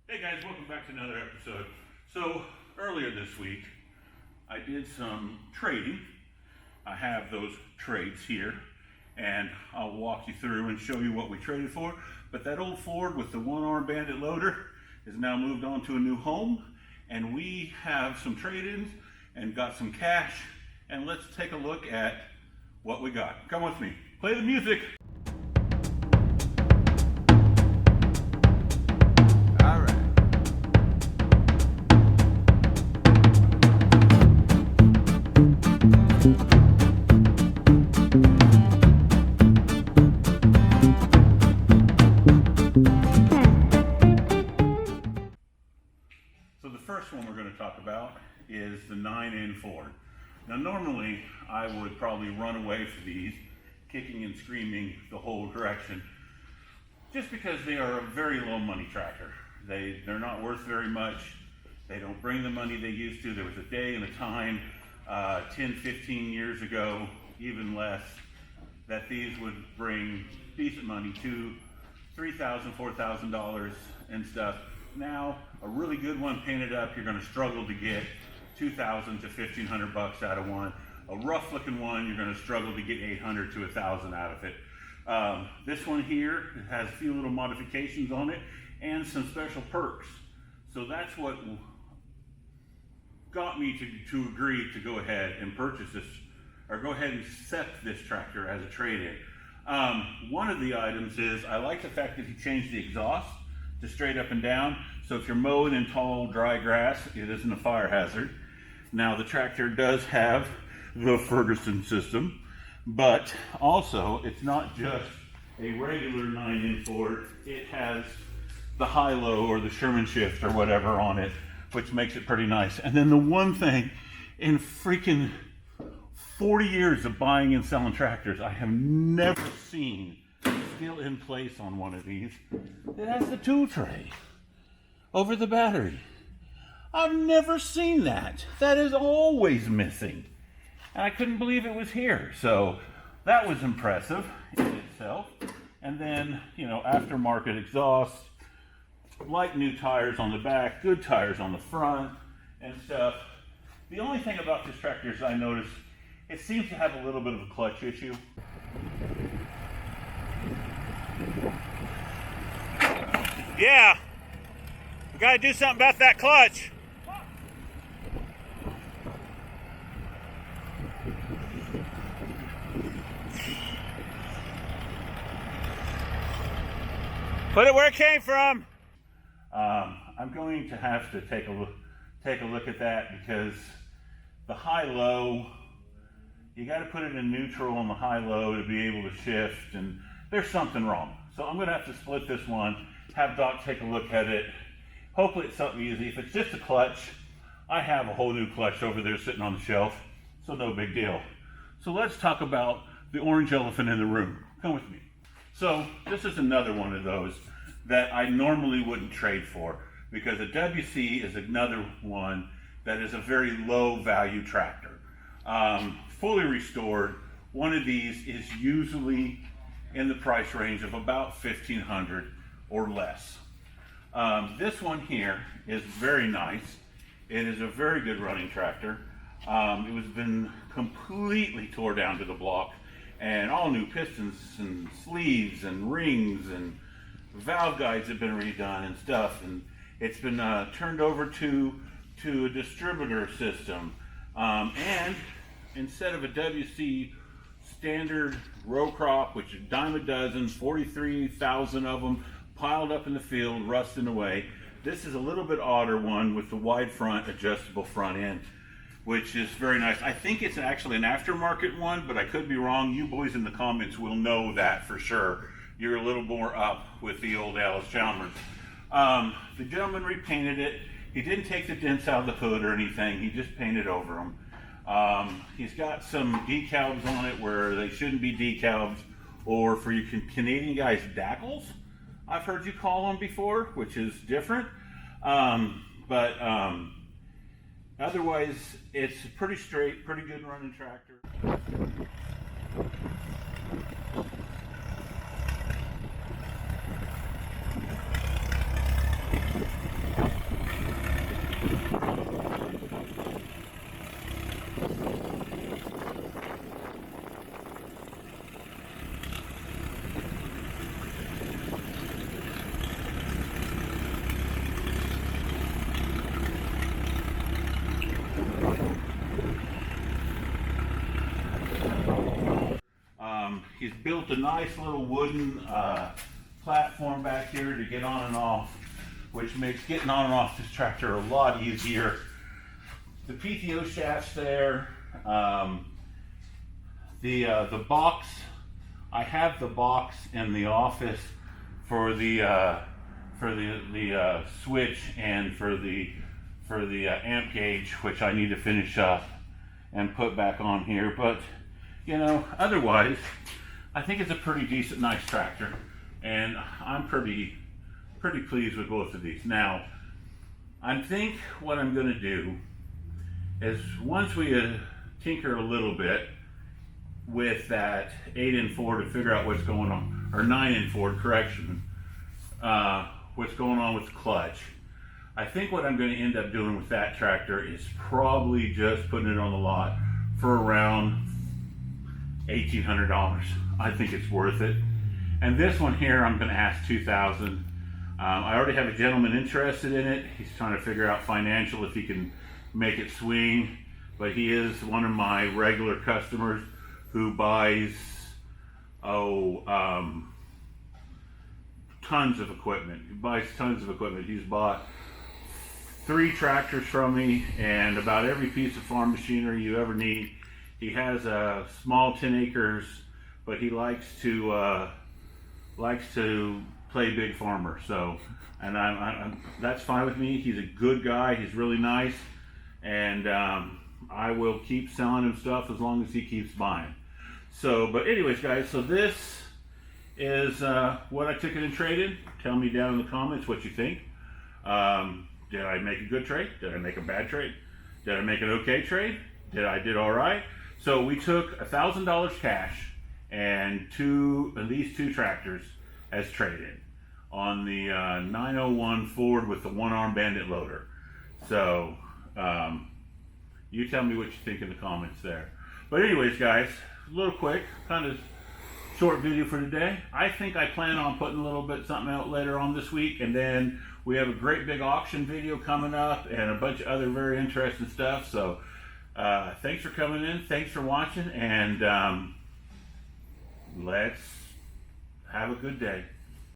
Hey guys, welcome back to another episode. So earlier this week, I did some trading. I have those trades here, and I'll walk you through and show you what we traded for. But that old Ford with the one-arm bandit loader is now moved on to a new home, and we have some trade-ins and got some cash. And let's take a look at what we got. Come with me. Play the music. So the first one we're going to talk about is the 9N Ford. Now normally I would probably run away for these, kicking and screaming the whole direction, just because they are a very low money tractor. They're not worth very much. They don't bring the money they used to. There was a day and a time 10, 15 years ago, even less, that these would bring decent money, to $3,000, $4,000 and stuff. Now, a really good one painted up, you're going to struggle to get $2,000 to $1,500 out of one. A rough looking one, you're going to struggle to get $800 to $1,000 out of it. This one here has a few little modifications on it and some special perks. So that's what got me to agree to go ahead and purchase this, or go ahead and accept this tractor as a trade-in. One of the items is, I like the fact that he changed the exhaust to straight up and down. So if you're mowing in tall, dry grass, it isn't a fire hazard. Now the tractor does have the Ferguson system, but also it's not just a regular 9N Ford. It has the high-low or the Sherman shift or whatever on it, which makes it pretty nice. And then the one thing, in freaking 40 years of buying and selling tractors, I have never seen still in place on one of these, it has the tool tray over the battery. I've never seen that. That is always missing. And I couldn't believe it was here. So that was impressive in itself. And then, you know, aftermarket exhaust, like new tires on the back, good tires on the front and stuff. The only thing about this tractor is I noticed it seems to have a little bit of a clutch issue. Yeah, we gotta do something about that clutch. Put it where it came from. I'm going to have to take a look at that, because the high-low, you got to put it in neutral on the high-low to be able to shift, and there's something wrong. So I'm going to have to split this one, have Doc take a look at it. Hopefully it's something easy. If it's just a clutch, I have a whole new clutch over there sitting on the shelf, so no big deal. So let's talk about the orange elephant in the room. Come with me. So this is another one of those that I normally wouldn't trade for, because a WC is another one that is a very low value tractor. Fully restored, one of these is usually in the price range of about $1,500 or less. This one here is very nice. It is a very good running tractor. It was been completely tore down to the block, and all new pistons and sleeves and rings and valve guides have been redone and stuff, and it's been turned over to a distributor system, and instead of a WC standard row crop, which is a dime a dozen, 43,000 of them piled up in the field rusting away, this is a little bit odder one with the wide front adjustable front end, which is very nice. I think it's actually an aftermarket one, but I could be wrong. You boys in the comments will know that for sure. You're a little more up with the old Allis Chalmers. The gentleman repainted it. He didn't take the dents out of the hood or anything. He just painted over them. He's got some decals on it where they shouldn't be decals, or for you Canadian guys, dackles, I've heard you call them before, which is different. Otherwise, it's a pretty straight, pretty good running tractor. He's built a nice little wooden platform back here to get on and off, which makes getting on and off this tractor a lot easier. The PTO shaft's there. The box, I have the box in the office for the switch and for the amp gauge, which I need to finish up and put back on here. But you know, otherwise, I think it's a pretty decent, nice tractor, and I'm pretty pleased with both of these. Now, I think what I'm going to do is once we tinker a little bit with that 8N Ford to figure out what's going on, or 9N Ford, correction, what's going on with the clutch. I think what I'm going to end up doing with that tractor is probably just putting it on the lot for around $1,800. I think it's worth it. And this one here, I'm going to ask $2,000. I already have a gentleman interested in it. He's trying to figure out financial if he can make it swing, but he is one of my regular customers who buys tons of equipment. He buys tons of equipment. He's bought 3 tractors from me and about every piece of farm machinery you ever need. He has a small 10 acres, but he likes to play big farmer. So, and I'm that's fine with me. He's a good guy. He's really nice, and I will keep selling him stuff as long as he keeps buying. So, but anyways, guys, so this is what I took it in trade-in. Tell me down in the comments what you think. Did I make a good trade? Did I make a bad trade? Did I make an okay trade? Did all right? So we took $1,000 cash and these two tractors as trade-in on the 901 Ford with the one-arm Bandit loader. So you tell me what you think in the comments there. But anyways, guys, a little quick, kind of short video for today. I think I plan on putting a little bit something out later on this week, and then we have a great big auction video coming up and a bunch of other very interesting stuff. So thanks for coming in, thanks for watching, and let's have a good day.